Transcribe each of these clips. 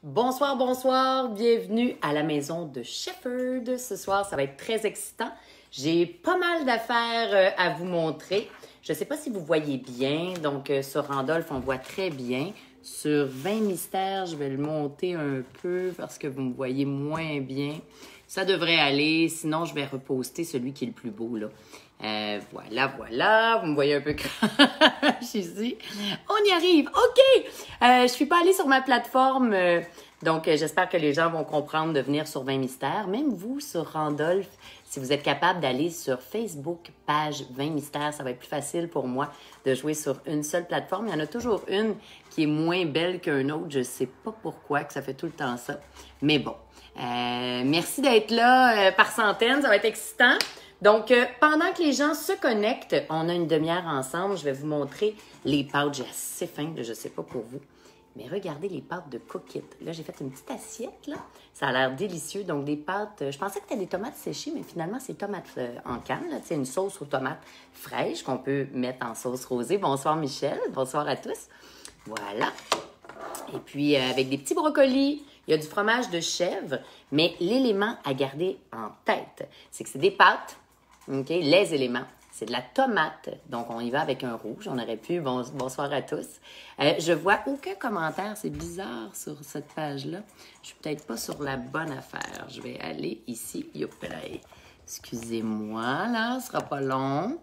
Bonsoir, bonsoir, bienvenue à la maison de Shepherd. Ce soir, ça va être très excitant. J'ai pas mal d'affaires à vous montrer. Je ne sais pas si vous voyez bien, donc sur Randolph, on voit très bien. Sur 20 mystères, je vais le monter un peu parce que vous me voyez moins bien. Ça devrait aller, sinon je vais reposter celui qui est le plus beau, là. Voilà, vous me voyez un peu crache ici. On y arrive, OK! Je suis pas allée sur ma plateforme, donc j'espère que les gens vont comprendre de venir sur 20 mystères. Même vous, sur Randolph, si vous êtes capable d'aller sur Facebook, page 20 mystères, ça va être plus facile pour moi de jouer sur une seule plateforme. Il y en a toujours une qui est moins belle qu'une autre. Je sais pas pourquoi que ça fait tout le temps ça. Mais bon, merci d'être là par centaines, ça va être excitant. Donc, pendant que les gens se connectent, on a une demi-heure ensemble. Je vais vous montrer les pâtes. J'ai assez faim, je ne sais pas pour vous. Mais regardez les pâtes de Cook It. Là, j'ai fait une petite assiette, là. Ça a l'air délicieux. Donc, des pâtes... je pensais que c'était des tomates séchées, mais finalement, c'est tomates en canne. C'est une sauce aux tomates fraîches qu'on peut mettre en sauce rosée. Bonsoir, Michel. Bonsoir à tous. Voilà. Et puis, avec des petits brocolis. Il y a du fromage de chèvre. Mais l'élément à garder en tête, c'est que c'est des pâtes. OK, les éléments. C'est de la tomate. Donc, on y va avec un rouge. On aurait pu. Bonsoir à tous. Je vois aucun commentaire. C'est bizarre sur cette page-là. Je suis peut-être pas sur la bonne affaire. Je vais aller ici. Excusez-moi, là. Ce sera pas long.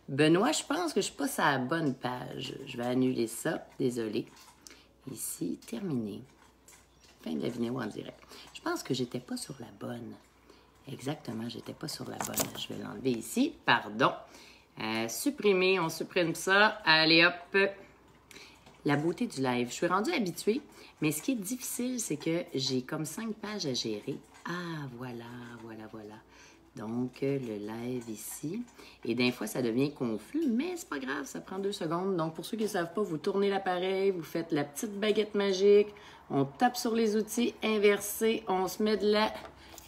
Benoît, je pense que je suis pas sur la bonne page. Je vais annuler ça. Désolée. Ici, terminé. Fin de la vidéo en direct. Je pense que j'étais pas sur la bonne. Exactement, j'étais pas sur la bonne. Je vais l'enlever ici. Pardon. Supprimer, on supprime ça. Allez, hop. La beauté du live. Je suis rendue habituée, mais ce qui est difficile, c'est que j'ai comme 5 pages à gérer. Ah, voilà. Donc, le live ici. Et des fois, ça devient confus, mais c'est pas grave, ça prend 2 secondes. Donc, pour ceux qui ne savent pas, vous tournez l'appareil, vous faites la petite baguette magique, on tape sur les outils inversés, on se met de la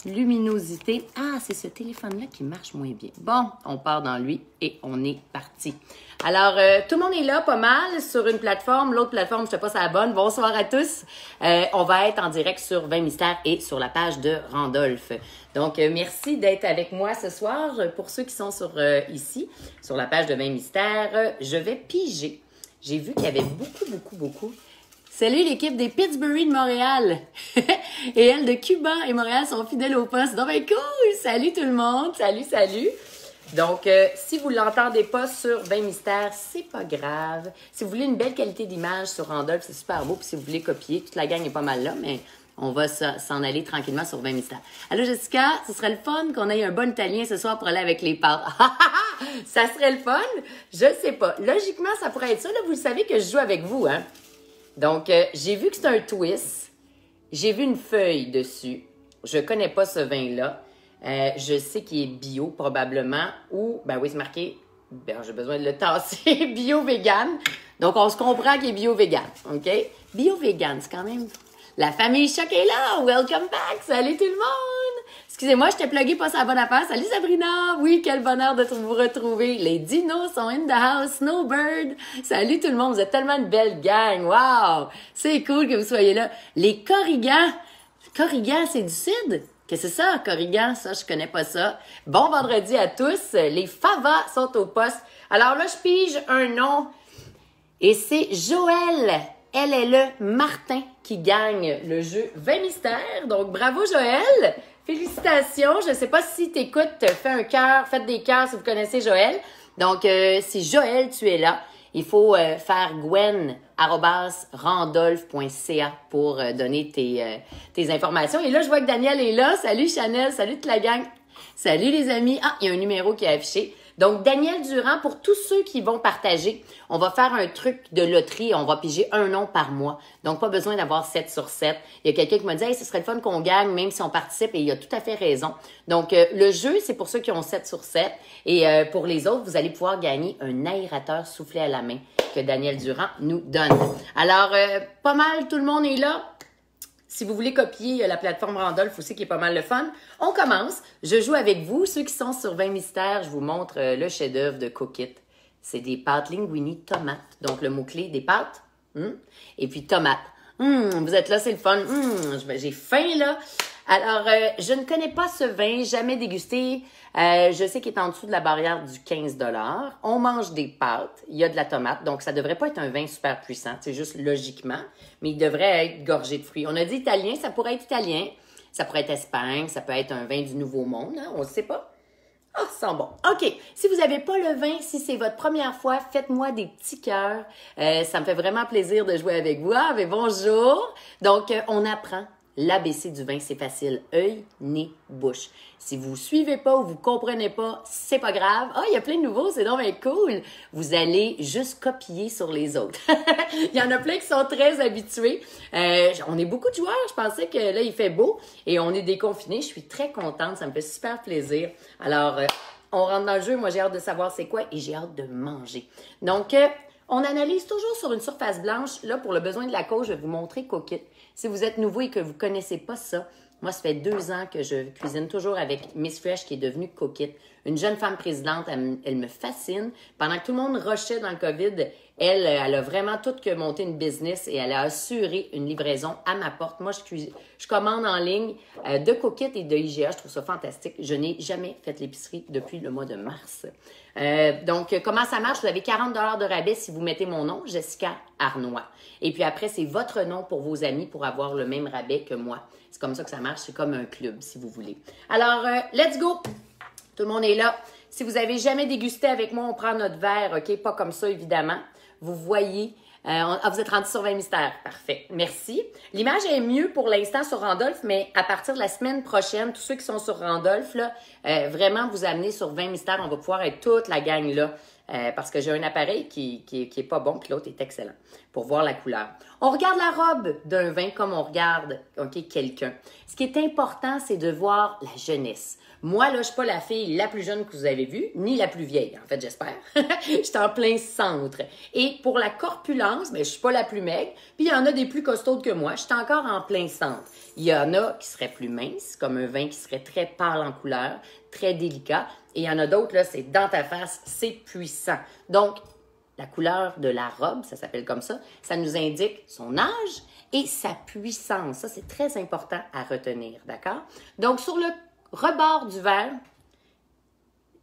luminosité. Ah, c'est ce téléphone-là qui marche moins bien. Bon, on part dans lui et on est parti. Alors, tout le monde est là pas mal sur une plateforme. L'autre plateforme, je sais pas si c'est la bonne. Bonsoir à tous. On va être en direct sur 20 mystères et sur la page de Randolph. Donc, merci d'être avec moi ce soir. Pour ceux qui sont sur ici, sur la page de 20 mystères, je vais piger. J'ai vu qu'il y avait beaucoup. Salut l'équipe des Pittsburgh de Montréal. Et elle de Cuba et Montréal sont fidèles au poste. Donc, ben cool! Salut tout le monde! Salut! Donc, si vous ne l'entendez pas sur 20 mystères, c'est pas grave. Si vous voulez une belle qualité d'image sur Randolph, c'est super beau. Puis si vous voulez copier, toute la gang est pas mal là, mais on va s'en aller tranquillement sur 20 mystères. Allô Jessica, ce serait le fun qu'on ait un bon italien ce soir pour aller avec les pâtes. Ça serait le fun? Je sais pas. Logiquement, ça pourrait être ça. Là, vous savez que je joue avec vous, hein? Donc, j'ai vu que c'est un twist. J'ai vu une feuille dessus. Je connais pas ce vin-là. Je sais qu'il est bio, probablement. Ou, ben oui, c'est marqué, j'ai besoin de le tasser, bio-vegan. Donc, on se comprend qu'il est bio-vegan, OK? Bio-vegan, c'est quand même... La famille Choc est là! Welcome back! Salut tout le monde! Excusez-moi, je t'ai plugué pas sa bonne affaire. Salut Sabrina! Oui, quel bonheur de vous retrouver. Les dinos sont in the house. Snowbird! Salut tout le monde, vous êtes tellement une belle gang. Wow! C'est cool que vous soyez là. Les corrigans. Corrigans, c'est du sud? Qu'est-ce que c'est ça, corrigan? Ça, je connais pas ça. Bon vendredi à tous. Les favas sont au poste. Alors là, je pige un nom. Et c'est Joël. Elle Martin qui gagne le jeu 20 mystères. Donc, bravo Joël. Félicitations. Je ne sais pas si tu écoutes, fais un cœur, faites des cœurs si vous connaissez Joël. Donc, si Joël, tu es là, il faut faire gwen@randolph.ca pour donner tes informations. Et là, je vois que Daniel est là. Salut Chanel, salut toute la gang. Salut les amis. Ah, il y a un numéro qui est affiché. Donc, Daniel Durand, pour tous ceux qui vont partager, on va faire un truc de loterie. On va piger un nom par mois. Donc, pas besoin d'avoir 7 sur 7. Il y a quelqu'un qui m'a dit « Hey, ce serait le fun qu'on gagne, même si on participe. » Et il a tout à fait raison. Donc, le jeu, c'est pour ceux qui ont 7 sur 7. Et pour les autres, vous allez pouvoir gagner un aérateur soufflé à la main que Daniel Durand nous donne. Alors, pas mal, tout le monde est là. Si vous voulez copier la plateforme Randolph aussi, qui est pas mal le fun, on commence. Je joue avec vous. Ceux qui sont sur 20 mystères, je vous montre le chef-d'œuvre de Cook It. C'est des pâtes linguini tomates. Donc, le mot-clé des pâtes. Et puis, tomates. Vous êtes là, c'est le fun. J'ai faim, là. Alors, je ne connais pas ce vin, jamais dégusté. Je sais qu'il est en dessous de la barrière du 15 $. On mange des pâtes, il y a de la tomate, donc ça devrait pas être un vin super puissant, c'est juste logiquement, mais il devrait être gorgé de fruits. On a dit italien, ça pourrait être italien, ça pourrait être Espagne, ça peut être un vin du Nouveau Monde, hein, on ne sait pas. Ah, ça sent bon. OK. Si vous n'avez pas le vin, si c'est votre première fois, faites-moi des petits cœurs. Ça me fait vraiment plaisir de jouer avec vous. Ah, mais bonjour. Donc, on apprend. L'ABC du vin, c'est facile. Œil, nez, bouche. Si vous ne suivez pas ou vous ne comprenez pas, c'est pas grave. Ah, il y a plein de nouveaux, c'est donc bien cool. Vous allez juste copier sur les autres. Il y en a plein qui sont très habitués. On est beaucoup de joueurs. Je pensais que là, il fait beau et on est déconfinés. Je suis très contente. Ça me fait super plaisir. Alors, on rentre dans le jeu. Moi, j'ai hâte de savoir c'est quoi et j'ai hâte de manger. Donc, on analyse toujours sur une surface blanche. Là, pour le besoin de la cause, je vais vous montrer Cookit. Si vous êtes nouveau et que vous ne connaissez pas ça, moi, ça fait 2 ans que je cuisine toujours avec Miss Fresh qui est devenue Cookit. Une jeune femme présidente, elle me fascine. Pendant que tout le monde rushait dans le COVID, elle a vraiment tout que monté une business et elle a assuré une livraison à ma porte. Moi, je commande en ligne de Cookit et de IGA. Je trouve ça fantastique. Je n'ai jamais fait l'épicerie depuis le mois de mars. Donc, comment ça marche? Vous avez 40 $ de rabais si vous mettez mon nom, Jessica Arnois. Et puis après, c'est votre nom pour vos amis pour avoir le même rabais que moi. C'est comme ça que ça marche. C'est comme un club, si vous voulez. Alors, let's go! Tout le monde est là. Si vous avez jamais dégusté avec moi, on prend notre verre, OK? Pas comme ça, évidemment. Vous voyez... vous êtes rendu sur 20 mystères. Parfait. Merci. L'image est mieux pour l'instant sur Randolph, mais à partir de la semaine prochaine, tous ceux qui sont sur Randolph, là, vraiment vous amener sur 20 mystères. On va pouvoir être toute la gang là. Parce que j'ai un appareil qui est pas bon, puis l'autre est excellent pour voir la couleur. On regarde la robe d'un vin comme on regarde quelqu'un. Ce qui est important, c'est de voir la jeunesse. Moi, là, je suis pas la fille la plus jeune que vous avez vue, ni la plus vieille, en fait, j'espère. Je suis en plein centre. Et pour la corpulence, je suis pas la plus maigre, puis il y en a des plus costaudes que moi. Je suis encore en plein centre. Il y en a qui seraient plus minces, comme un vin qui serait très pâle en couleur, très délicat. Et il y en a d'autres, là, c'est dans ta face, c'est puissant. Donc, la couleur de la robe, ça s'appelle comme ça nous indique son âge et sa puissance. Ça, c'est très important à retenir, d'accord? Donc, sur le rebord du verre,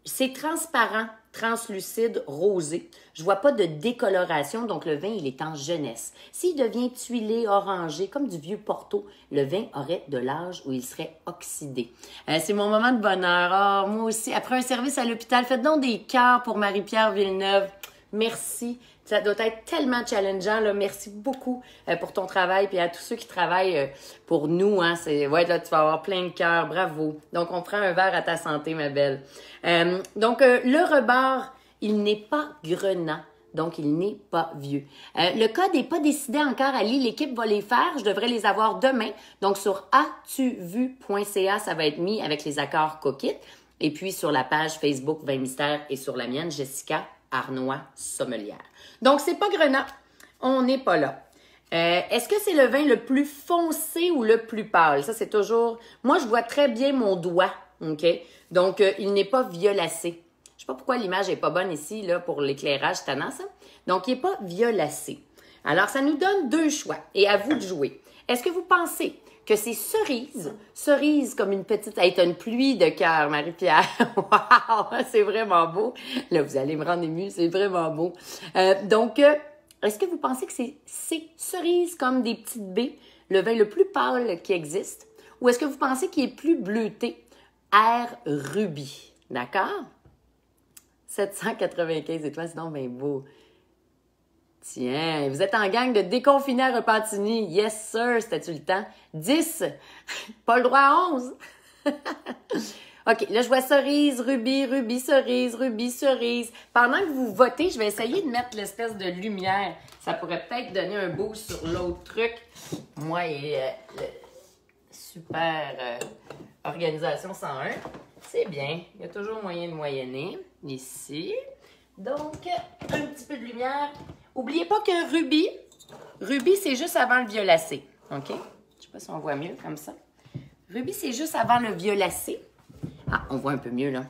c'est transparent, translucide, rosé. Je vois pas de décoloration, donc le vin, il est en jeunesse. S'il devient tuilé, orangé, comme du vieux Porto, le vin aurait de l'âge où il serait oxydé. C'est mon moment de bonheur. Oh, moi aussi, après un service à l'hôpital, faites donc des cœurs pour Marie-Pierre Villeneuve. Merci. Ça doit être tellement challengeant, là. Merci beaucoup pour ton travail, puis à tous ceux qui travaillent pour nous, hein. Là, tu vas avoir plein de cœurs. Bravo. Donc, on prend un verre à ta santé, ma belle. Le rebord, il n'est pas grenat. Donc, il n'est pas vieux. Le code n'est pas décidé encore, Ali. L'équipe va les faire. Je devrais les avoir demain. Donc, sur atuvu.ca, ça va être mis avec les accords Cookit. Et puis, sur la page Facebook 20 mystères et sur la mienne, Jessica Arnois sommelière. Donc, c'est pas grenat. On n'est pas là. Est-ce que c'est le vin le plus foncé ou le plus pâle? Ça, c'est toujours... Moi, je vois très bien mon doigt, OK? Donc, il n'est pas violacé. Je sais pas pourquoi l'image est pas bonne ici, là, pour l'éclairage tannant, ça. Donc, il n'est pas violacé. Alors, ça nous donne 2 choix. Et à vous de jouer. Est-ce que vous pensez que c'est cerise comme une petite... Ça est une pluie de cœur, Marie-Pierre. Wow! C'est vraiment beau. Là, vous allez me rendre émue, c'est vraiment beau. Est-ce que vous pensez que c'est cerise comme des petites baies, le vin le plus pâle qui existe? Ou est-ce que vous pensez qu'il est plus bleuté? Air rubis. D'accord? 795 étoiles, c'est donc bien beau. Tiens, vous êtes en gang de déconfinés à Repentigny. Yes, sir, c'était-tu le temps? 10. Pas le droit à 11. OK, là, je vois cerise, rubis, rubis, cerise, rubis, cerise. Pendant que vous votez, je vais essayer de mettre l'espèce de lumière. Ça pourrait peut-être donner un boost sur l'autre truc. Moi et super organisation 101. C'est bien. Il y a toujours moyen de moyenner. Ici. Donc, un petit peu de lumière. N'oubliez pas que rubis, c'est juste avant le violacé. OK? Je ne sais pas si on voit mieux comme ça. Rubis, c'est juste avant le violacé. Ah, on voit un peu mieux, là.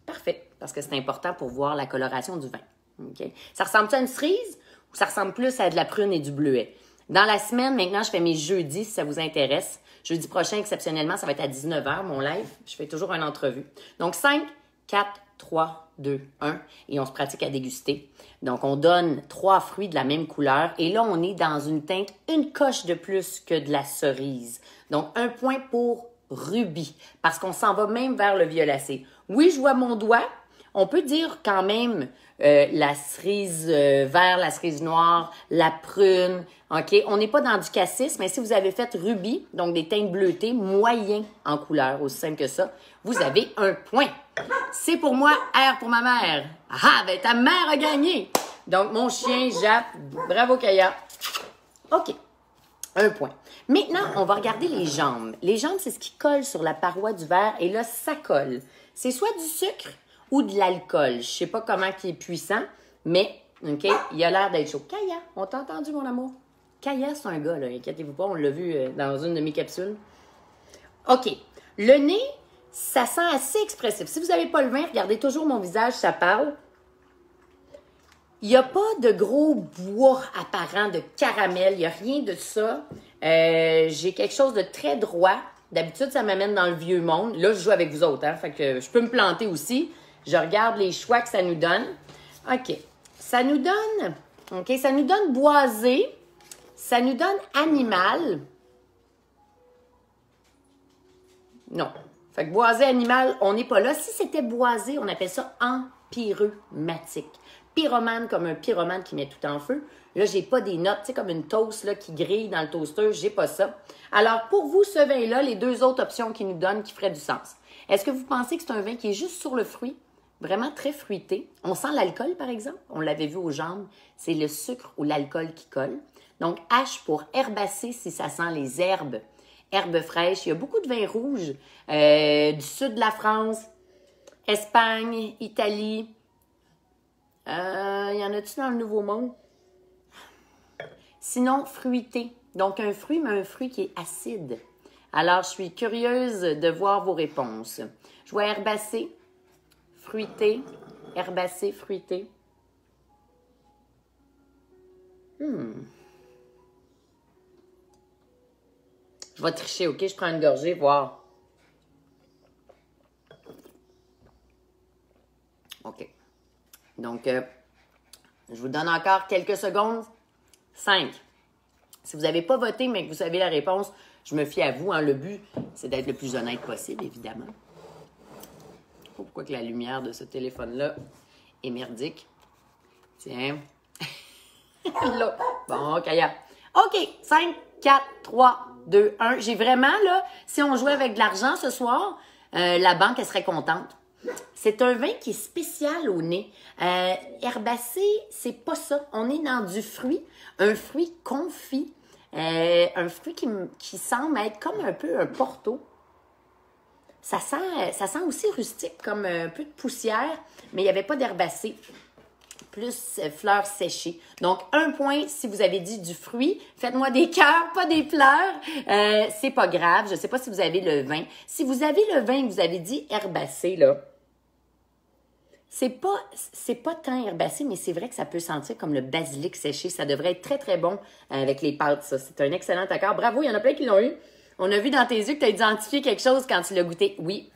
Parfait, parce que c'est important pour voir la coloration du vin. OK? Ça ressemble-tu à une cerise ou ça ressemble plus à de la prune et du bleuet? Dans la semaine, maintenant, je fais mes jeudis, si ça vous intéresse. Jeudi prochain, exceptionnellement, ça va être à 19 h, mon live. Je fais toujours une entrevue. Donc, 5, 4, 3, 2, 1. Et on se pratique à déguster. Donc, on donne 3 fruits de la même couleur. Et là, on est dans une teinte, une coche de plus que de la cerise. Donc, 1 point pour rubis. Parce qu'on s'en va même vers le violacé. Oui, je vois mon doigt. On peut dire quand même la cerise vert, la cerise noire, la prune, OK? On n'est pas dans du cassis, mais si vous avez fait rubis, donc des teintes bleutées, moyens en couleur, aussi simple que ça, vous avez 1 point. C'est pour moi, R pour ma mère. Ah, ben ta mère a gagné! Donc, mon chien jappe. Bravo, Kaya. OK. 1 point. Maintenant, on va regarder les jambes. Les jambes, c'est ce qui colle sur la paroi du verre, et là, ça colle. C'est soit du sucre ou de l'alcool. Je sais pas comment qui est puissant, mais, OK, il a l'air d'être chaud. Kaya, on t'a entendu, mon amour? Kaya, c'est un gars, là, inquiétez-vous pas, on l'a vu dans une de mes capsules. OK, le nez, ça sent assez expressif. Si vous n'avez pas le vin, regardez toujours mon visage, ça parle. Il n'y a pas de gros bois apparent, de caramel, il n'y a rien de ça. J'ai quelque chose de très droit. D'habitude, ça m'amène dans le vieux monde. Là, je joue avec vous autres, hein, fait que je peux me planter aussi. Je regarde les choix que ça nous donne. OK. Ça nous donne boisé. Ça nous donne animal. Non. Fait que boisé, animal, on n'est pas là. Si c'était boisé, on appelle ça empyromatique. Pyromane comme un pyromane qui met tout en feu. Là, j'ai pas des notes, tu sais, comme une toast là, qui grille dans le toaster. J'ai pas ça. Alors, pour vous, ce vin-là, les 2 autres options qu'il nous donnent qui feraient du sens. Est-ce que vous pensez que c'est un vin qui est juste sur le fruit? Vraiment très fruité. On sent l'alcool, par exemple. On l'avait vu aux jambes. C'est le sucre ou l'alcool qui colle. Donc, H pour herbacé, si ça sent les herbes. Herbes fraîches. Il y a beaucoup de vins rouges du sud de la France, Espagne, Italie. Il y en a-tu dans le Nouveau Monde? Sinon, fruité. Donc, un fruit, mais un fruit qui est acide. Alors, je suis curieuse de voir vos réponses. Je vois herbacé, fruité, herbacé, fruité. Je vais tricher, OK? Je prends une gorgée, voir. OK. Donc, je vous donne encore quelques secondes. 5. Si vous n'avez pas voté, mais que vous savez la réponse, je me fie à vous. Hein. Le but, c'est d'être le plus honnête possible, évidemment. Je sais pas pourquoi que la lumière de ce téléphone-là est merdique. Tiens. Là. Bon, Kaya. OK. 5, 4, 3, 2, 1. J'ai vraiment, là, si on jouait avec de l'argent ce soir, la banque, elle serait contente. C'est un vin qui est spécial au nez. Herbacé, c'est pas ça. On est dans du fruit, un fruit confit, un fruit qui semble être comme un peu un porto. Ça sent aussi rustique, comme un peu de poussière, mais il n'y avait pas d'herbacé. Plus fleurs séchées. Donc, 1 point si vous avez dit du fruit. Faites-moi des cœurs, pas des pleurs. C'est pas grave. Je ne sais pas si vous avez le vin. Si vous avez le vin et que vous avez dit herbacé, là, c'est pas tant herbacé, mais c'est vrai que ça peut sentir comme le basilic séché. Ça devrait être très, très bon avec les pâtes, ça. C'est un excellent accord. Bravo, il y en a plein qui l'ont eu. On a vu dans tes yeux que tu as identifié quelque chose quand tu l'as goûté. Oui,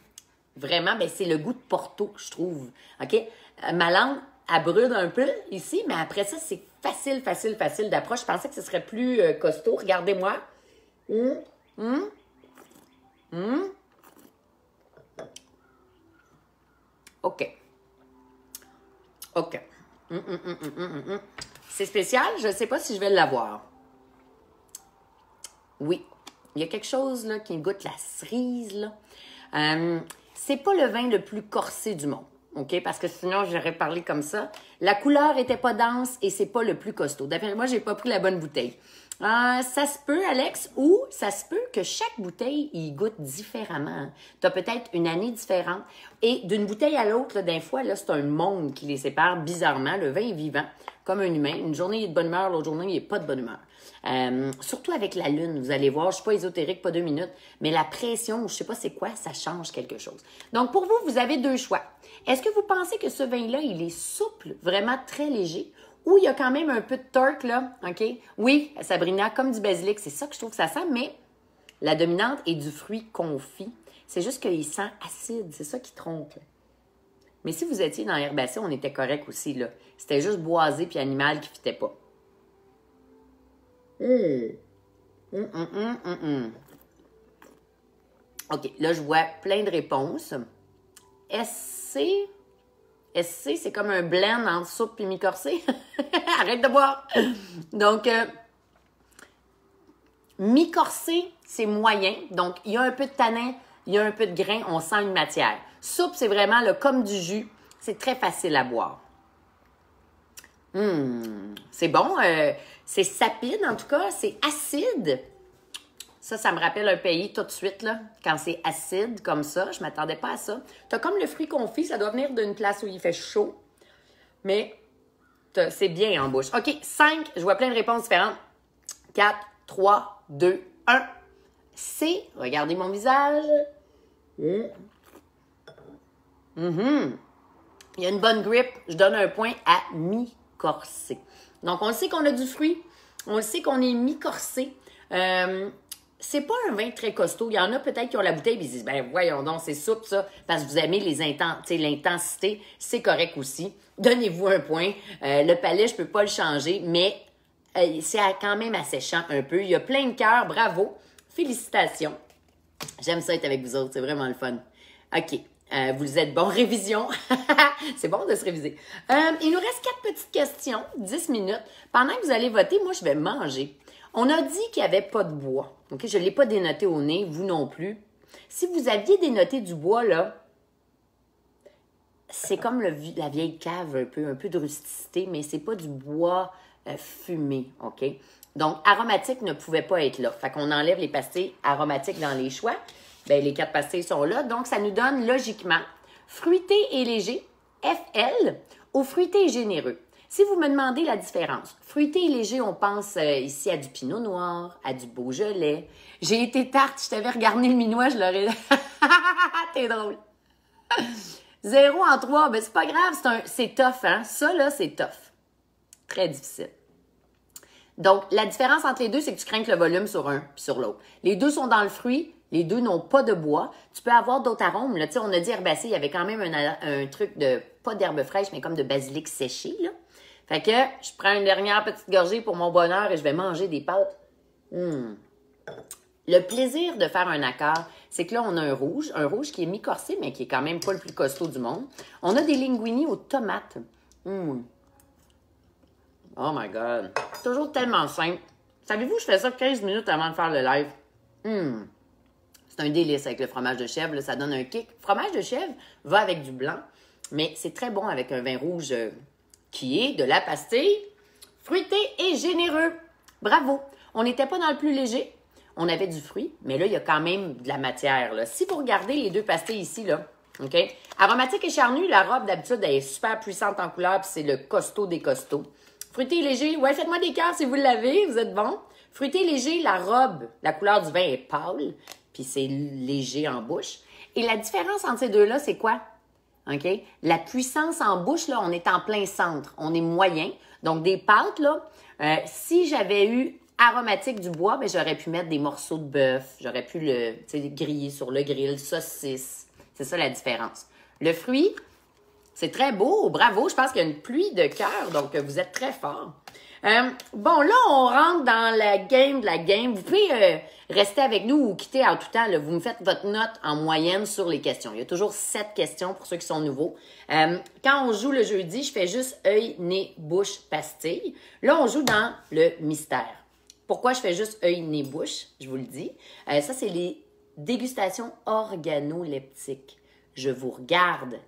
vraiment, ben c'est le goût de Porto, je trouve. OK? Ma langue, elle brûle un peu ici, mais après ça, c'est facile d'approche. Je pensais que ce serait plus costaud. Regardez-moi. OK. OK. C'est spécial. Je ne sais pas si je vais l'avoir. Oui. Il y a quelque chose là, qui goûte la cerise. Là. C'est pas le vin le plus corsé du monde. OK? Parce que sinon, j'aurais parlé comme ça. La couleur était pas dense et c'est pas le plus costaud. D'après moi, j'ai pas pris la bonne bouteille. Ça se peut, Alex, ou ça se peut que chaque bouteille, il goûte différemment. Tu as peut-être une année différente. Et d'une bouteille à l'autre, là, d'un fois, là, c'est un monde qui les sépare bizarrement. Le vin est vivant, comme un humain. Une journée, il est de bonne humeur, l'autre journée, il n'est pas de bonne humeur. Surtout avec la lune, vous allez voir, je ne suis pas ésotérique, pas 2 minutes, mais la pression, je ne sais pas c'est quoi, ça change quelque chose. Donc, pour vous, vous avez 2 choix. Est-ce que vous pensez que ce vin-là, il est souple, vraiment très léger, où il y a quand même un peu de torque, là, OK? Oui, Sabrina, comme du basilic, c'est ça que je trouve que ça sent, mais la dominante est du fruit confit. C'est juste qu'il sent acide, c'est ça qui trompe. Mais si vous étiez dans l'herbacée, on était correct aussi, là. C'était juste boisé puis animal qui ne fitait pas. OK, là, je vois plein de réponses. SC, c'est comme un blend entre soupe et mi-corsé. Arrête de boire! Donc, mi-corsé, c'est moyen. Donc, il y a un peu de tanin, il y a un peu de grain, on sent une matière. Soupe, c'est vraiment là, comme du jus. C'est très facile à boire. C'est bon. C'est sapide, en tout cas. C'est acide. Ça me rappelle un pays tout de suite, là, quand c'est acide comme ça. Je ne m'attendais pas à ça. Tu as comme le fruit confit. Ça doit venir d'une place où il fait chaud. Mais c'est bien en bouche. OK, 5. Je vois plein de réponses différentes. 4, 3, 2, 1. C. Regardez mon visage. Il y a une bonne grippe. Je donne un point à mi-corsé. Donc, on sait qu'on a du fruit. On sait qu'on est mi-corsé. C'est pas un vin très costaud. Il y en a peut-être qui ont la bouteille et ils disent, ben voyons donc, c'est soupe ça, parce que vous aimez l'intensité. C'est correct aussi. Donnez-vous un point. Le palais, je peux pas le changer, mais c'est quand même asséchant un peu. Il y a plein de cœurs. Bravo. Félicitations. J'aime ça être avec vous autres. C'est vraiment le fun. OK. Vous êtes bons. Révision. C'est bon de se réviser. Il nous reste 4 petites questions, 10 minutes. Pendant que vous allez voter, moi, je vais manger. On a dit qu'il n'y avait pas de bois. OK? Je ne l'ai pas dénoté au nez, vous non plus. Si vous aviez dénoté du bois, là, c'est comme la vieille cave, un peu de rusticité, mais c'est pas du bois fumé. OK? Donc, aromatique ne pouvait pas être là. Fait qu'on enlève les pastilles aromatiques dans les choix. Bien, les 4 pastilles sont là. Donc, ça nous donne logiquement fruité et léger, FL, ou fruité et généreux. Si vous me demandez la différence, fruité et léger, on pense ici à du pinot noir, à du beaujolais. J'ai été tarte, je t'avais regardé le minois, je l'aurais... T'es drôle. 0 en 3, ben c'est pas grave, c'est tough, hein? Ça, là, c'est tough. Très difficile. Donc, la différence entre les deux, c'est que tu crains le volume sur un puis sur l'autre. Les deux sont dans le fruit, les deux n'ont pas de bois. Tu peux avoir d'autres arômes. Là. On a dit herbacé, il y avait quand même un truc de, pas d'herbe fraîche, mais comme de basilic séché. Là. Fait que je prends une dernière petite gorgée pour mon bonheur et je vais manger des pâtes. Le plaisir de faire un accord, c'est que là, on a un rouge qui est mi-corsé, mais qui est quand même pas le plus costaud du monde. On a des linguini aux tomates. Oh my God! Toujours tellement simple. Savez-vous, je fais ça 15 minutes avant de faire le live. C'est un délice avec le fromage de chèvre. Là, ça donne un kick. Fromage de chèvre va avec du blanc, mais c'est très bon avec un vin rouge qui est de la pastille, fruité et généreux. Bravo! On n'était pas dans le plus léger. On avait du fruit, mais là, il y a quand même de la matière. Là. Si vous regardez les 2 pastilles ici, là, OK? Aromatique et charnu, la robe, d'habitude, elle est super puissante en couleur, puis c'est le costaud des costauds. Fruité et léger, ouais, faites-moi des cœurs si vous l'avez, vous êtes bon. Fruité et léger, la robe, la couleur du vin est pâle, puis c'est léger en bouche. Et la différence entre ces deux-là, c'est quoi? OK? La puissance en bouche, là, on est en plein centre. On est moyen. Donc, des pâtes, là, si j'avais eu aromatique du bois, ben, j'aurais pu mettre des morceaux de bœuf. J'aurais pu le griller sur le grill, saucisse. C'est ça la différence. Le fruit, c'est très beau. Bravo. Je pense qu'il y a une pluie de cœur. Donc, vous êtes très fort. Bon, là, on rentre dans la game de la game. Vous pouvez rester avec nous ou quitter en tout temps. Là. Vous me faites votre note en moyenne sur les questions. Il y a toujours 7 questions pour ceux qui sont nouveaux. Quand on joue le jeudi, je fais juste œil, nez, bouche, pastille. Là, on joue dans le mystère. Pourquoi je fais juste œil, nez, bouche? Je vous le dis. Ça, c'est les dégustations organoleptiques. Je vous regarde.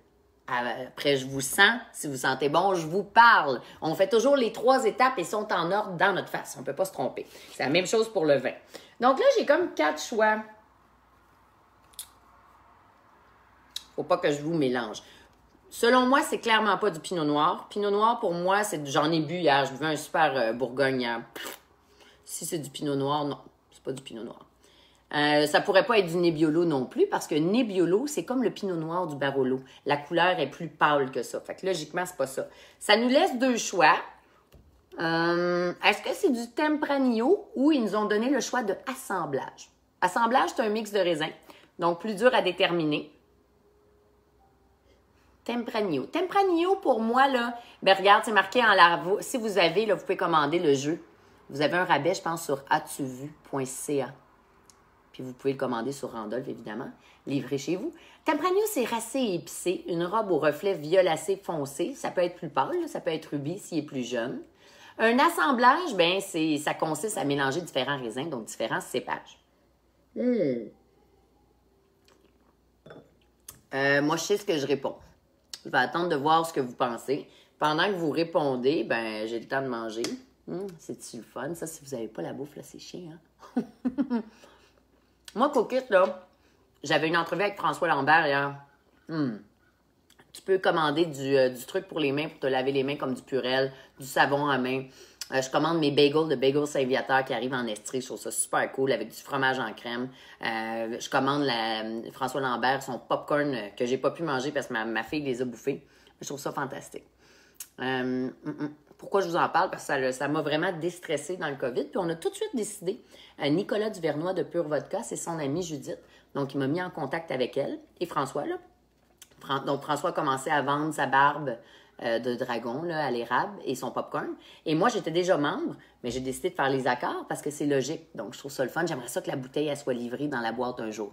Après, je vous sens. Si vous sentez bon, je vous parle. On fait toujours les 3 étapes et sont en ordre dans notre face. On ne peut pas se tromper. C'est la même chose pour le vin. Donc là, j'ai comme 4 choix. Faut pas que je vous mélange. Selon moi, c'est clairement pas du pinot noir. Pinot noir, pour moi, j'en ai bu hier. Je buvais un super Bourgogne hier. Si c'est du pinot noir, non. C'est pas du pinot noir. Ça pourrait pas être du Nebbiolo non plus, parce que Nebbiolo, c'est comme le pinot noir du Barolo. La couleur est plus pâle que ça. Fait que logiquement, c'est pas ça. Ça nous laisse 2 choix. Est-ce que c'est du Tempranillo ou ils nous ont donné le choix de assemblage? Assemblage, c'est un mix de raisins, donc plus dur à déterminer. Tempranillo. Tempranillo, pour moi, là, ben regarde, c'est marqué en larveau. Si vous avez, là, vous pouvez commander le jeu. Vous avez un rabais, je pense, sur atuvu.ca. Puis vous pouvez le commander sur Randolph, évidemment, livré chez vous. Tempranillo, c'est racé et épicé, une robe au reflet violacé foncé. Ça peut être plus pâle, là, ça peut être rubis s'il est plus jeune. Un assemblage, ben ça consiste à mélanger différents raisins, donc différents cépages. Moi, je sais ce que je réponds. Je vais attendre de voir ce que vous pensez. Pendant que vous répondez, ben j'ai le temps de manger. C'est-tu le fun? Ça, si vous n'avez pas la bouffe, là, c'est chiant. Hein? Moi, Coquette, là, j'avais une entrevue avec François Lambert hier. Tu peux commander du truc pour les mains, pour te laver les mains comme du Purell, du savon à main. Je commande mes bagels de Bagel Saint-Viateur qui arrivent en Estrie. Je trouve ça super cool avec du fromage en crème. Je commande François Lambert, son popcorn que j'ai pas pu manger parce que ma fille les a bouffés. Je trouve ça fantastique. Pourquoi je vous en parle? Parce que ça m'a vraiment déstressée dans le COVID. Puis on a tout de suite décidé, Nicolas Duvernois de Pure Vodka, c'est son amie Judith. Donc, il m'a mis en contact avec elle. Et François, là. Donc, François a commencé à vendre sa barbe de dragon là, à l'érable et son popcorn. Et moi, j'étais déjà membre, mais j'ai décidé de faire les accords parce que c'est logique. Donc, je trouve ça le fun. J'aimerais ça que la bouteille elle soit livrée dans la boîte un jour.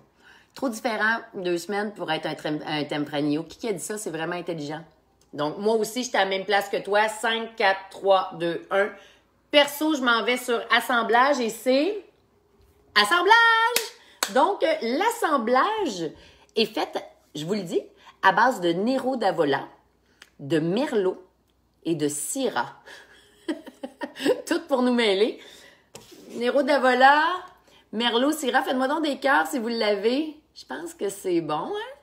Trop différent, 2 semaines pour être un Tempranillo. Qui a dit ça? C'est vraiment intelligent. Donc, moi aussi, j'étais à la même place que toi. 5, 4, 3, 2, 1. Perso, je m'en vais sur assemblage et c'est... Assemblage! Donc, l'assemblage est fait, je vous le dis, à base de Nero d'Avola, de Merlot et de Syrah. Tout pour nous mêler. Nero d'Avola, Merlot, Syrah. Faites-moi donc des cœurs si vous l'avez. Je pense que c'est bon, hein?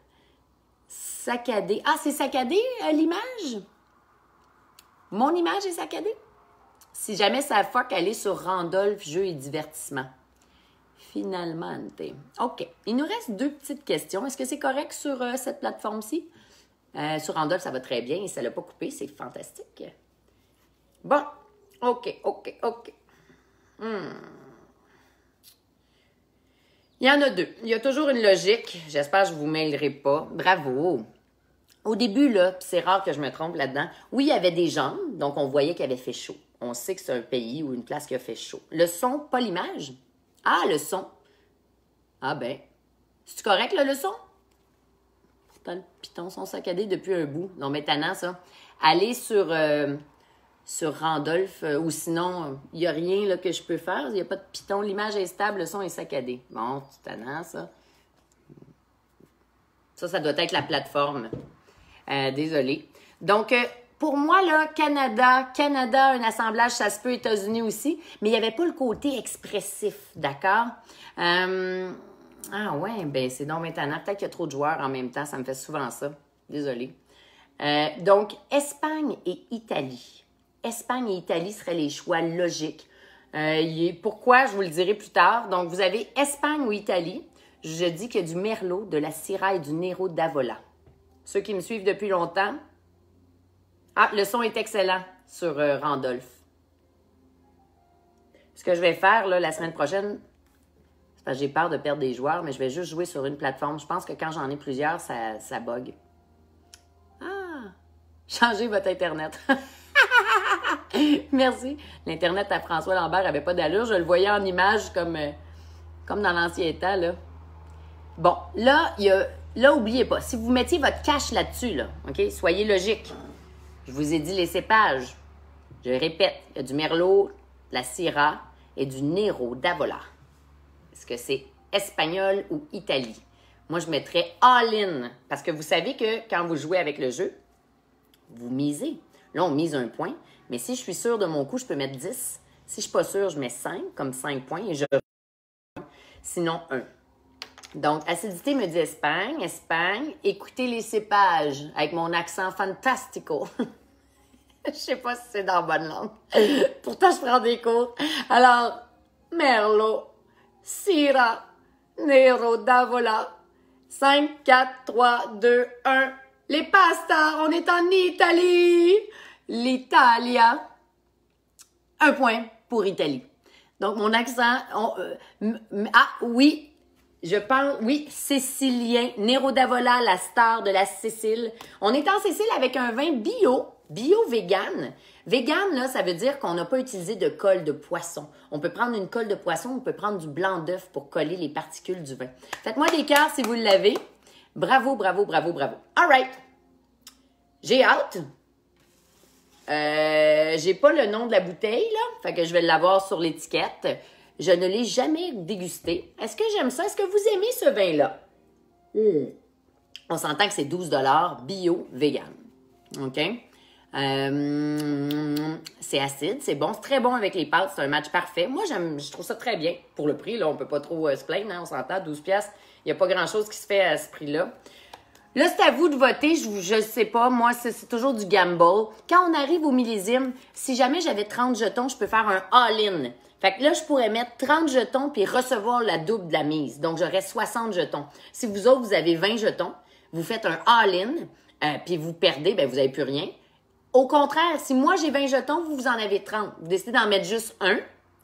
Saccadé. Ah, c'est saccadé, l'image? Mon image est saccadée? Si jamais ça fuck, allez sur Randolph Jeux et Divertissement. Finalement. OK. Il nous reste 2 petites questions. Est-ce que c'est correct sur cette plateforme-ci? Sur Randolph, ça va très bien et ça ne l'a pas coupé. C'est fantastique. Bon. OK. Il y en a 2. Il y a toujours une logique. J'espère que je ne vous mêlerai pas. Bravo. Au début, là, c'est rare que je me trompe là-dedans. Oui, il y avait des jambes, donc on voyait qu'il avait fait chaud. On sait que c'est un pays ou une place qui a fait chaud. Le son, pas l'image. Ah, le son. Ah ben, c'est correct, là, le son? Pourtant, le piton sont saccadés depuis un bout. Non, mais tannant, ça. Allez sur Randolph, ou sinon, il n'y a rien là, que je peux faire. Il n'y a pas de piton. L'image est stable, le son est saccadé. Bon, c'est tannant, ça. Ça doit être la plateforme. Désolée. Donc, pour moi, là, Canada, un assemblage, ça se peut, États-Unis aussi, mais il n'y avait pas le côté expressif, d'accord? Ah ouais, ben c'est donc maintenant. Peut-être qu'il y a trop de joueurs en même temps, ça me fait souvent ça. Désolée. Donc, Espagne et Italie. Espagne et Italie seraient les choix logiques. Pourquoi, je vous le dirai plus tard. Donc, vous avez Espagne ou Italie. Je dis qu'il y a du Merlot, de la Syrah et du Nero d'Avola. Ceux qui me suivent depuis longtemps. Ah, le son est excellent sur Randolph. Ce que je vais faire là, la semaine prochaine, c'est parce que j'ai peur de perdre des joueurs, mais je vais juste jouer sur une plateforme. Je pense que quand j'en ai plusieurs, ça bug. Ah! Changez votre Internet. Merci. L'Internet à François Lambert n'avait pas d'allure. Je le voyais en image comme dans l'ancien temps, là. Bon, là, oubliez pas, si vous mettiez votre cash là-dessus, là, OK, soyez logique. Je vous ai dit les cépages. Je répète, il y a du Merlot, de la Syrah et du Nero d'Avola. Est-ce que c'est espagnol ou Italie? Moi, je mettrais all-in. Parce que vous savez que quand vous jouez avec le jeu, vous misez. Là, on mise 1 point. Mais si je suis sûre de mon coup, je peux mettre 10. Si je suis pas sûre, je mets 5, comme 5 points. Et je... Sinon, 1. Donc, acidité me dit Espagne. Écoutez les cépages avec mon accent fantastico. Je sais pas si c'est dans la bonne langue. Pourtant, je prends des cours. Alors, Merlot, Syrah, Nero d'Avola. 5, 4, 3, 2, 1. Les pastas, on est en Italie. L'Italia. 1 point pour Italie. Donc, mon accent... ah, oui, je pense... Oui, Sicilien. Nero d'Avola, la star de la Sicile. On est en Sicile avec un vin bio-vegan. Vegan, là, ça veut dire qu'on n'a pas utilisé de colle de poisson. On peut prendre une colle de poisson, on peut prendre du blanc d'œuf pour coller les particules du vin. Faites-moi des cœurs si vous l'avez. Bravo, bravo, bravo, bravo. All right. J'ai hâte. J'ai pas le nom de la bouteille, là. Fait que je vais l'avoir sur l'étiquette. Je ne l'ai jamais dégusté. Est-ce que j'aime ça? Est-ce que vous aimez ce vin-là? On s'entend que c'est 12 $ bio-vegan. OK? C'est acide, c'est bon, c'est très bon avec les pâtes, c'est un match parfait. Moi, je trouve ça très bien. Pour le prix, là, on peut pas trop se plaindre, hein, on s'entend, 12$, il n'y a pas grand-chose qui se fait à ce prix-là. Là, c'est à vous de voter, je sais pas, moi, c'est toujours du gamble. Quand on arrive au millésime, si jamais j'avais 30 jetons, je peux faire un all-in. Fait que là, je pourrais mettre 30 jetons puis recevoir la double de la mise. Donc, j'aurais 60 jetons. Si vous autres, vous avez 20 jetons, vous faites un all-in, puis vous perdez, ben vous n'avez plus rien. Au contraire, si moi j'ai 20 jetons, vous en avez 30. Vous décidez d'en mettre juste un,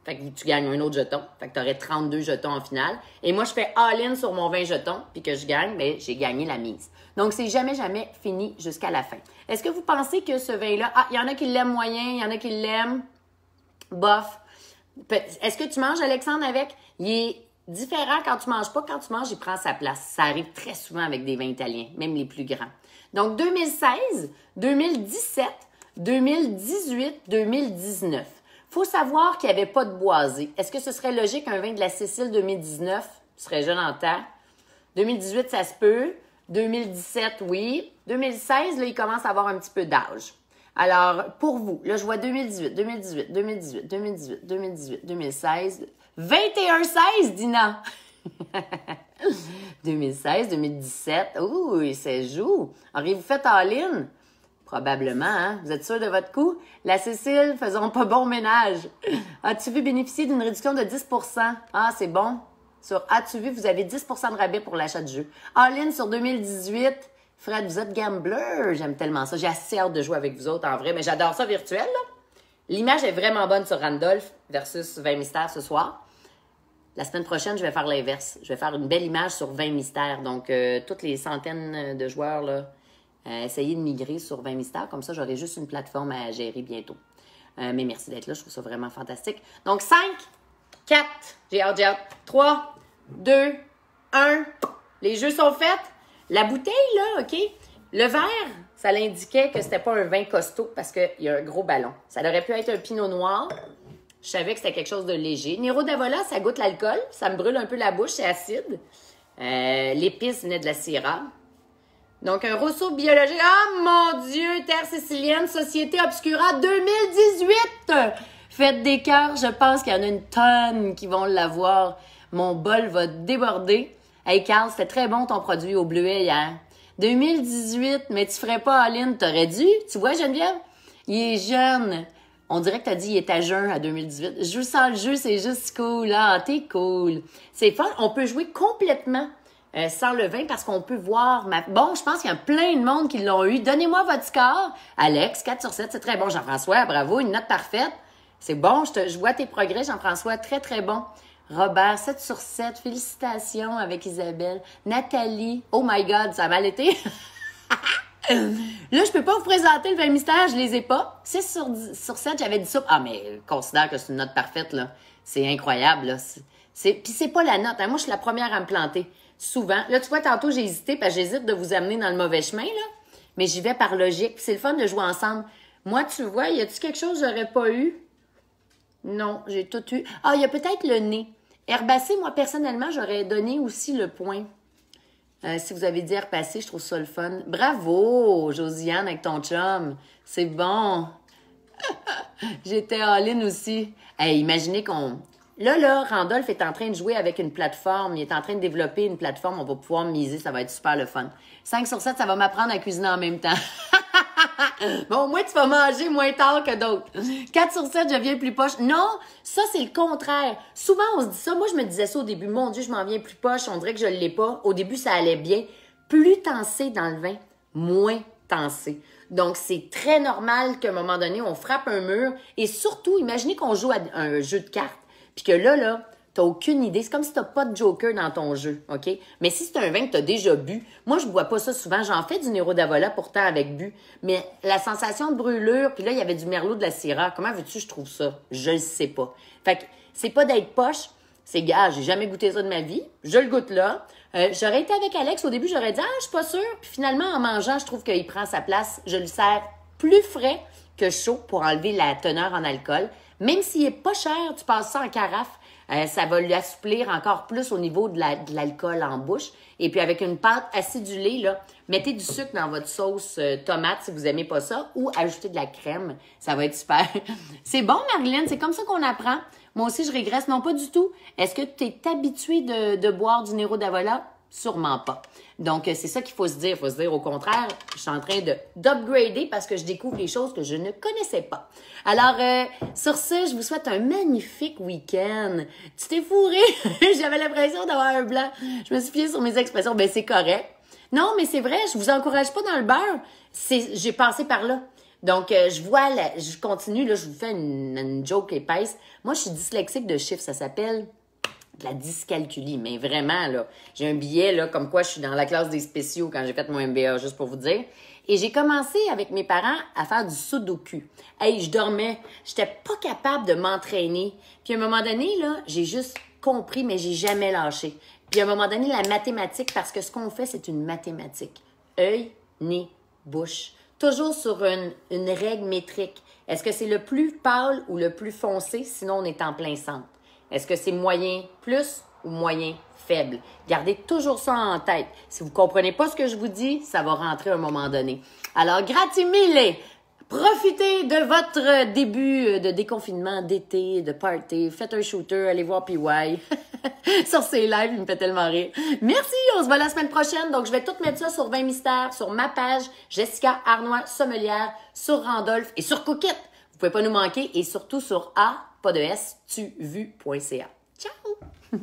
fait que tu gagnes un autre jeton. Fait que tu aurais 32 jetons en finale. Et moi, je fais all-in sur mon 20 jetons, puis que je gagne, mais j'ai gagné la mise. Donc, c'est jamais fini jusqu'à la fin. Est-ce que vous pensez que ce vin-là... Ah, il y en a qui l'aiment moyen, il y en a qui l'aiment bof. Est-ce que tu manges, Alexandre, avec? Il est différent quand tu manges pas. Quand tu manges, il prend sa place. Ça arrive très souvent avec des vins italiens, même les plus grands. Donc, 2016, 2017, 2018, 2019. Faut savoir qu'il n'y avait pas de boisé. Est-ce que ce serait logique un vin de la Sicile 2019? Ce serait jeune en temps. 2018, ça se peut. 2017, oui. 2016, là, il commence à avoir un petit peu d'âge. Alors, pour vous, là, je vois 2018, 2018, 2018, 2018, 2018, 2016. 21-16, Dina! 2016, 2017. Ouh, ça joue. Auriez-vous fait all-in? Probablement, hein? Vous êtes sûr de votre coup? La Sicile, faisons pas bon ménage. As-tu vu bénéficier d'une réduction de 10 %? Ah, c'est bon. Sur As-tu vu, vous avez 10 % de rabais pour l'achat de jeu. All-in sur 2018. Fred, vous êtes gambler. J'aime tellement ça. J'ai assez hâte de jouer avec vous autres, en vrai. Mais j'adore ça virtuel, là. L'image est vraiment bonne sur Randolph versus 20 mystères ce soir. La semaine prochaine, je vais faire l'inverse. Je vais faire une belle image sur 20 mystères. Donc, toutes les centaines de joueurs, là, essayez de migrer sur 20 mystères. Comme ça, j'aurai juste une plateforme à gérer bientôt. Mais merci d'être là. Je trouve ça vraiment fantastique. Donc, 5, 4, j'ai hâte. 3, 2, 1. Les jeux sont faits. La bouteille, là, OK? Le verre, ça l'indiquait que c'était pas un vin costaud parce qu'il y a un gros ballon. Ça aurait pu être un pinot noir. Je savais que c'était quelque chose de léger. Nero d'Avola, ça goûte l'alcool. Ça me brûle un peu la bouche, c'est acide. L'épice venait de la Syrah. Donc, un Rousseau biologique. Ah, mon Dieu! Terre sicilienne, Société Obscura 2018! Faites des cœurs. Je pense qu'il y en a une tonne qui vont l'avoir. Mon bol va déborder. Hey, Carl, c'était très bon ton produit au bleuet hier. 2018, mais tu ferais pas all-in, t'aurais dû. Tu vois, Geneviève? Il est jeune. On dirait que t'as dit il est à jeun à 2018. Je joue sans le jeu, c'est juste cool. Ah, t'es cool. C'est fun. On peut jouer complètement sans le vin parce qu'on peut voir Bon, je pense qu'il y a plein de monde qui l'ont eu. Donnez-moi votre score. Alex, 4 sur 7, c'est très bon. Jean-François, bravo, une note parfaite. C'est bon, je vois tes progrès, Jean-François, très, très bon. Robert, 7 sur 7, félicitations avec Isabelle. Nathalie, oh my God, ça a mal été. Là, je peux pas vous présenter le 20 mystères, je les ai pas. 6 sur 7, j'avais dit ça. Ah, mais considère que c'est une note parfaite, là. C'est incroyable, là. Puis c'est pas la note, hein. Moi, je suis la première à me planter. Souvent. Là, tu vois, tantôt, j'ai hésité parce que j'hésite de vous amener dans le mauvais chemin, là. Mais j'y vais par logique. Puis c'est le fun de jouer ensemble. Moi, tu vois, y a-tu quelque chose que j'aurais pas eu? Non, j'ai tout eu. Ah, il y a peut-être le nez. Herbacé, moi, personnellement, j'aurais donné aussi le point. Si vous avez dit Herbacé, je trouve ça le fun. Bravo, Josiane, avec ton chum. C'est bon. J'étais all-in aussi. Hey, imaginez qu'on... Là, Randolph est en train de jouer avec une plateforme. Il est en train de développer une plateforme. On va pouvoir miser. Ça va être super le fun. 5 sur 7, ça va m'apprendre à cuisiner en même temps. Bon, moi, tu vas manger moins tard que d'autres. 4 sur 7, je viens plus poche. Non, ça, c'est le contraire. Souvent, on se dit ça. Moi, je me disais ça au début. Mon Dieu, je m'en viens plus poche. On dirait que je ne l'ai pas. Au début, ça allait bien. Plus t'en sais dans le vin, moins t'en sais. Donc, c'est très normal qu'à un moment donné, on frappe un mur. Et surtout, imaginez qu'on joue à un jeu de cartes, puis que là, t'as aucune idée. C'est comme si t'as pas de joker dans ton jeu, OK? Mais si c'est un vin que t'as déjà bu, moi, je bois pas ça souvent. J'en fais du Nero d'Avola pourtant avec bu. Mais la sensation de brûlure, puis là, il y avait du Merlot de la Syrah. Comment veux-tu je trouve ça? Je le sais pas. Fait que c'est pas d'être poche. C'est, gars, j'ai jamais goûté ça de ma vie. Je le goûte là. J'aurais été avec Alex. Au début, j'aurais dit, je suis pas sûre. Puis finalement, en mangeant, je trouve qu'il prend sa place. Je le sers plus frais que chaud pour enlever la teneur en alcool. Même s'il est pas cher, tu passes ça en carafe. Ça va lui assouplir encore plus au niveau de l'alcool en bouche. Et puis avec une pâte acidulée, là, mettez du sucre dans votre sauce tomate si vous aimez pas ça ou ajoutez de la crème. Ça va être super. C'est bon, Marilyn, c'est comme ça qu'on apprend. Moi aussi, je régresse. Non, pas du tout. Est-ce que tu es habitué de boire du Nero d'Avola? Sûrement pas. Donc, c'est ça qu'il faut se dire. Il faut se dire, au contraire, je suis en train d'upgrader parce que je découvre des choses que je ne connaissais pas. Alors, sur ce, je vous souhaite un magnifique week-end. Tu t'es fourré? J'avais l'impression d'avoir un blanc. Je me suis fiée sur mes expressions. Ben, c'est correct. Non, mais c'est vrai, je vous encourage pas dans le beurre. J'ai passé par là. Donc, je continue, là, je vous fais une joke épaisse. Moi, je suis dyslexique de chiffres, ça s'appelle de la dyscalculie, mais vraiment, là, j'ai un billet, là, comme quoi je suis dans la classe des spéciaux quand j'ai fait mon MBA, juste pour vous dire. Et j'ai commencé avec mes parents à faire du sudoku. Hey, je dormais, j'étais pas capable de m'entraîner. Puis à un moment donné, là, j'ai juste compris, mais j'ai jamais lâché. Puis à un moment donné, la mathématique, parce que ce qu'on fait, c'est une mathématique. Œil, nez, bouche. Toujours sur une règle métrique. Est-ce que c'est le plus pâle ou le plus foncé? Sinon, on est en plein centre. Est-ce que c'est moyen plus ou moyen faible? Gardez toujours ça en tête. Si vous ne comprenez pas ce que je vous dis, ça va rentrer à un moment donné. Alors, grazie mille! Profitez de votre début de déconfinement, d'été, de party. Faites un shooter, allez voir PY. Sur ses lives, il me fait tellement rire. Merci, on se voit la semaine prochaine. Donc, je vais tout mettre ça sur 20 mystères, sur ma page, Jessica Arnois Sommelière, sur Randolph et sur Cookit. Vous pouvez pas nous manquer et surtout sur A, pas de S, tuvu.ca. Ciao!